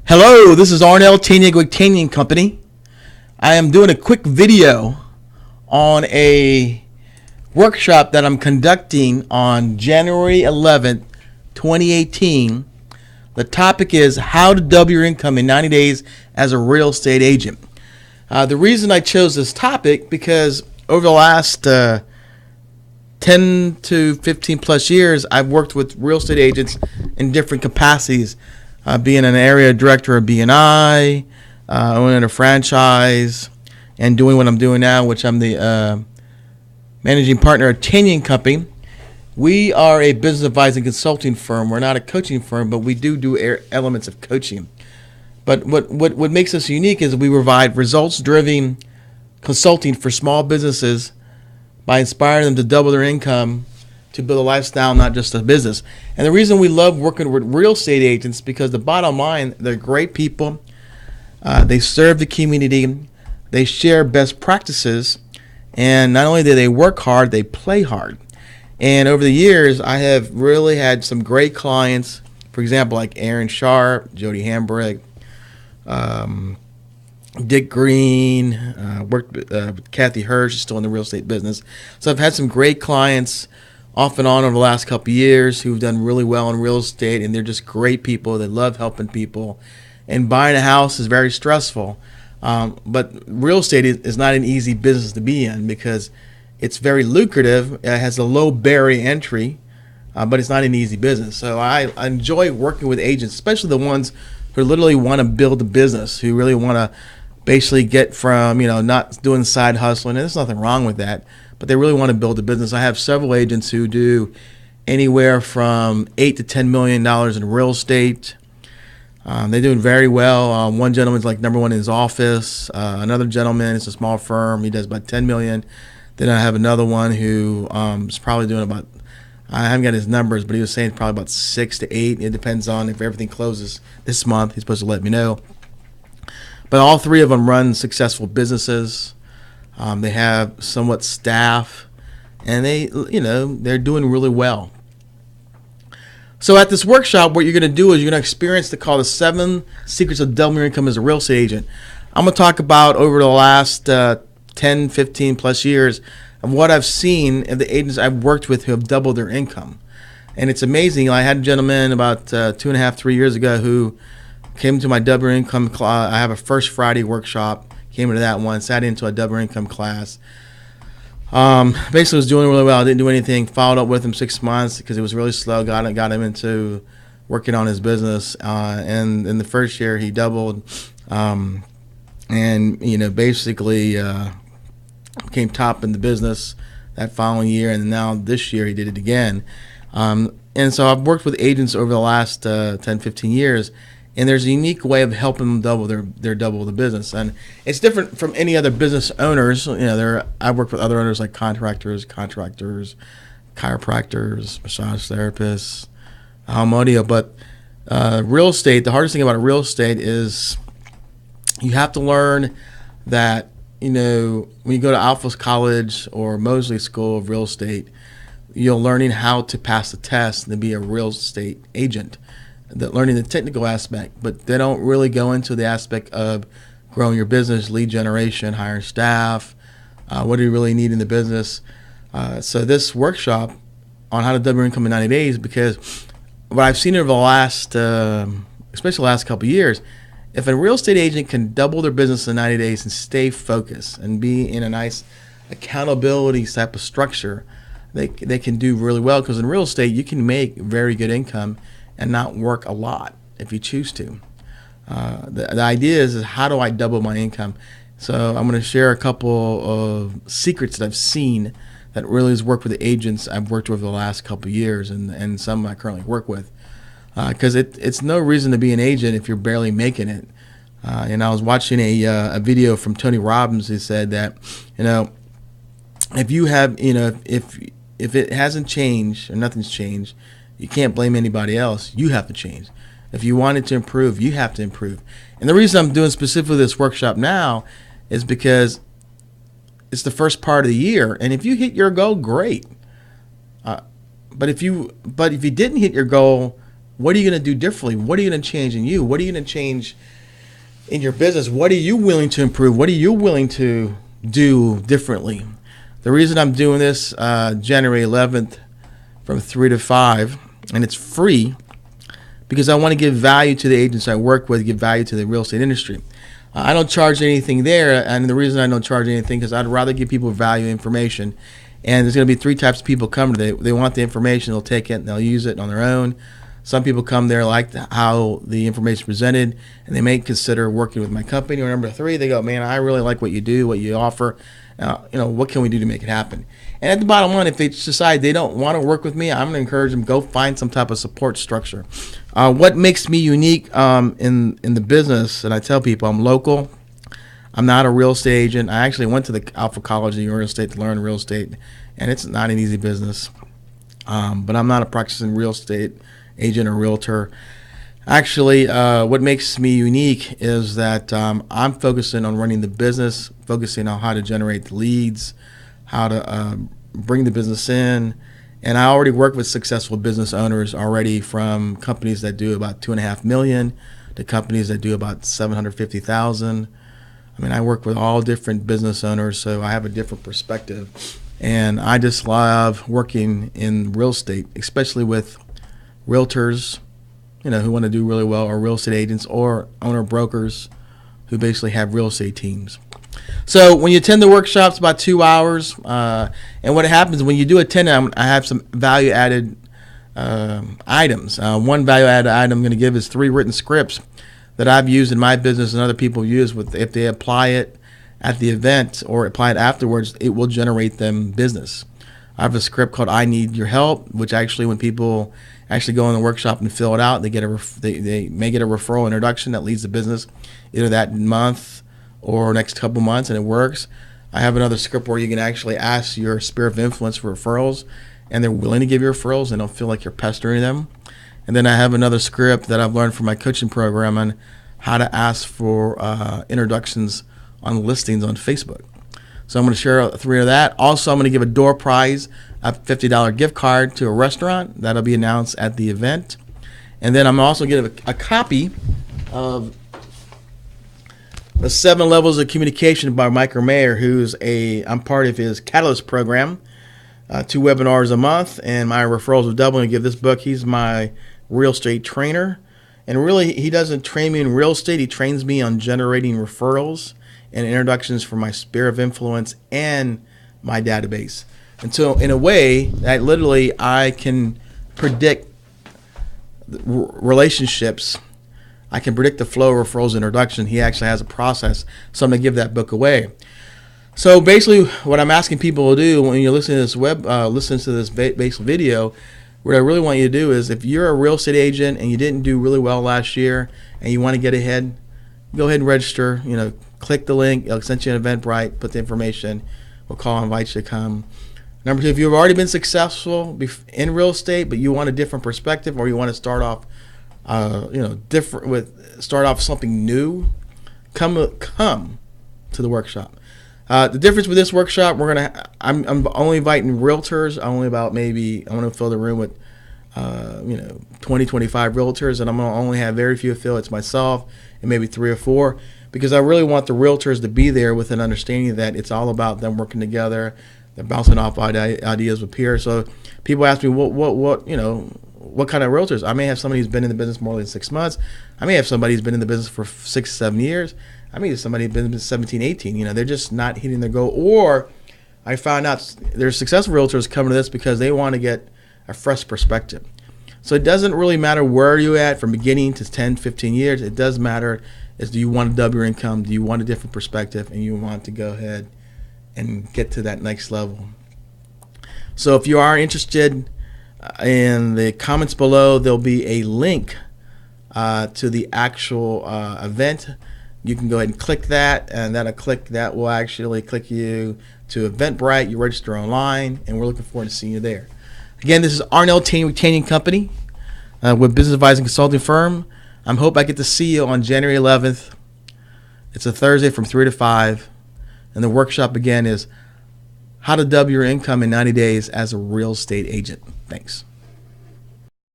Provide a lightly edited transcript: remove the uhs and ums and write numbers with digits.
Hello, this is Tanyag with Tanyag Company. I am doing a quick video on a workshop that I'm conducting on January 11th, 2018. The topic is how to double your income in 90 days as a real estate agent. The reason I chose this topic because over the last 10 to 15 plus years, I've worked with real estate agents in different capacities. Being an area director of BNI, owning a franchise, and doing what I'm doing now, which I'm the managing partner of Tanyag Company. We are a business advising consulting firm. We're not a coaching firm, but we do elements of coaching. But what makes us unique is we provide results-driven consulting for small businesses by inspiring them to double their income to build a lifestyle, not just a business. And the reason we love working with real estate agents because the bottom line, they're great people. They serve the community. They share best practices. And not only do they work hard, they play hard. And over the years, I have really had some great clients. For example, like Aaron Sharp, Jody Hambrick, Dick Green, worked with Kathy Hirsch, still in the real estate business. So I've had some great clients off and on over the last couple of years who've done really well in real estate, and they're just great people. They love helping people. And buying a house is very stressful. But real estate is not an easy business to be in because it's very lucrative. It has a low barrier entry, but it's not an easy business. So I enjoy working with agents, especially the ones who literally want to build a business, who really want to basically get from, not doing side hustling. And there's nothing wrong with that. But they really want to build a business. I have several agents who do anywhere from $8 to $10 million in real estate. They're doing very well. One gentleman's like number one in his office. Another gentleman, it's a small firm. He does about $10 million. Then I have another one who is probably doing about, I haven't got his numbers, but he was saying probably about 6 to 8. It depends on if everything closes this month. He's supposed to let me know. But all three of them run successful businesses. They have somewhat staff, and they're doing really well. So at this workshop, what you're going to do is you're going to experience the 7 secrets of doubling your income as a real estate agent. I'm going to talk about over the last 10, 15 plus years of what I've seen of the agents I've worked with who have doubled their income. And it's amazing. I had a gentleman about 2.5, 3 years ago who came to my double your income class. I have a First Friday workshop. Came into that one, sat into a double income class. Basically was doing really well. I didn't do anything. Followed up with him 6 months because it was really slow. Got him into working on his business. And in the first year, he doubled. Basically became top in the business that following year. And now this year, he did it again. And so I've worked with agents over the last 10, 15 years. And there's a unique way of helping them double double the business, and it's different from any other business owners. I've worked with other owners like contractors, chiropractors, massage therapists, home audio. But real estate, the hardest thing about real estate is you have to learn that when you go to Alpha College or Mosley School of Real Estate, you're learning how to pass the test and to be a real estate agent. Learning the technical aspect, but they don't really go into the aspect of growing your business, lead generation, hiring staff, what do you really need in the business. So this workshop on how to double your income in 90 days, because what I've seen over the last, especially the last couple of years, if a real estate agent can double their business in 90 days and stay focused and be in a nice accountability type of structure, they can do really well, because in real estate you can make very good income and not work a lot if you choose to. The idea is how do I double my income? So I'm going to share a couple of secrets that I've seen that really has worked with the agents I've worked with the last couple of years, and some I currently work with. Because it's no reason to be an agent if you're barely making it. And I was watching a video from Tony Robbins who said that, if you have, if it hasn't changed or nothing's changed, you can't blame anybody else. You have to change. If you want it to improve, you have to improve. And the reason I'm doing specifically this workshop now is because it's the first part of the year. And if you hit your goal, great. But if you didn't hit your goal, What are you going to do differently? What are you going to change in you? What are you going to change in your business? What are you willing to improve? What are you willing to do differently? The reason I'm doing this January 11th from 3 to 5, and it's free, because I want to give value to the agents I work with, give value to the real estate industry. I don't charge anything there, and the reason I don't charge anything because I'd rather give people value information. And there's going to be three types of people coming. They want the information, they'll take it, and they'll use it on their own. Some people come there like how the information is presented, and they may consider working with my company. Or number three, they go, man, I really like what you do, what you offer. What can we do to make it happen? And at the bottom line, if they decide they don't want to work with me, I'm going to encourage them, go find some type of support structure. What makes me unique in the business, and I tell people I'm local. I'm not a real estate agent. I actually went to the Alpha College of Real Estate to learn real estate, and it's not an easy business. But I'm not a practicing real estate agent or realtor. Actually, what makes me unique is that I'm focusing on running the business, focusing on how to generate the leads, how to bring the business in. And I already work with successful business owners already, from companies that do about $2.5 million to companies that do about $750,000. I mean, I work with all different business owners, so I have a different perspective. And I just love working in real estate, especially with realtors, who want to do really well, or real estate agents or owner brokers who basically have real estate teams. So when you attend the workshops, about 2 hours, and what happens when you do attend, I have some value-added items. One value-added item I'm going to give is 3 written scripts that I've used in my business and other people use. If they apply it at the event or apply it afterwards, it will generate them business. I have a script called "I Need Your Help," which actually, when people actually go in the workshop and fill it out, they may get a referral introduction that leads to business either that month or next couple months, and it works. I have another script where you can actually ask your sphere of influence for referrals, and they're willing to give you referrals and don't feel like you're pestering them. And then I have another script that I've learned from my coaching program on how to ask for introductions on listings on Facebook. So I'm going to share 3 of that. Also, I'm going to give a door prize, a $50 gift card to a restaurant. That'll be announced at the event. And then I'm also going to give a copy of The 7 Levels of Communication by Mike Mayer, I'm part of his Catalyst program. 2 webinars a month, and my referrals will double. And give this book. He's my real estate trainer, and really he doesn't train me in real estate. He trains me on generating referrals and introductions for my sphere of influence and my database. And so in a way that literally I can predict relationships. I can predict the flow of referrals and introduction. He actually has a process, so I'm going to give that book away. So basically, what I'm asking people to do when you're listening to this basic video, what I really want you to do is, if you're a real estate agent and you didn't do really well last year and you want to get ahead, go ahead and register. Click the link. It'll send you an Eventbrite. Put the information. We'll call and invite you to come. Number 2, if you've already been successful in real estate, but you want a different perspective, or you want to start off, start off something new, come to the workshop. The difference with this workshop, I'm only inviting realtors. I want to fill the room with 20, 25 realtors, and I'm going to only have very few affiliates, myself and maybe 3 or 4, because I really want the realtors to be there with an understanding that it's all about them working together. They're bouncing off ideas with peers. So people ask me, what kind of realtors? I may have somebody who's been in the business more than 6 months. I may have somebody who's been in the business for 6, 7 years. I mean, somebody who's been 17, 18, they're just not hitting their goal. Or I found out there's successful realtors coming to this because they want to get a fresh perspective. So it doesn't really matter where you're at from beginning to 10, 15 years. It does matter is, do you want to double your income? Do you want a different perspective? And you want to go ahead and get to that next level. So if you are interested, in the comments below, there'll be a link to the actual event. You can go ahead and click that, and that will actually click you to Eventbrite. You register online, and we're looking forward to seeing you there. Again, this is Arnell Retaining Company with Business Advising Consulting Firm. I hope I get to see you on January 11th. It's a Thursday from 3 to 5. And the workshop, again, is how to double your income in 90 days as a real estate agent. Thanks.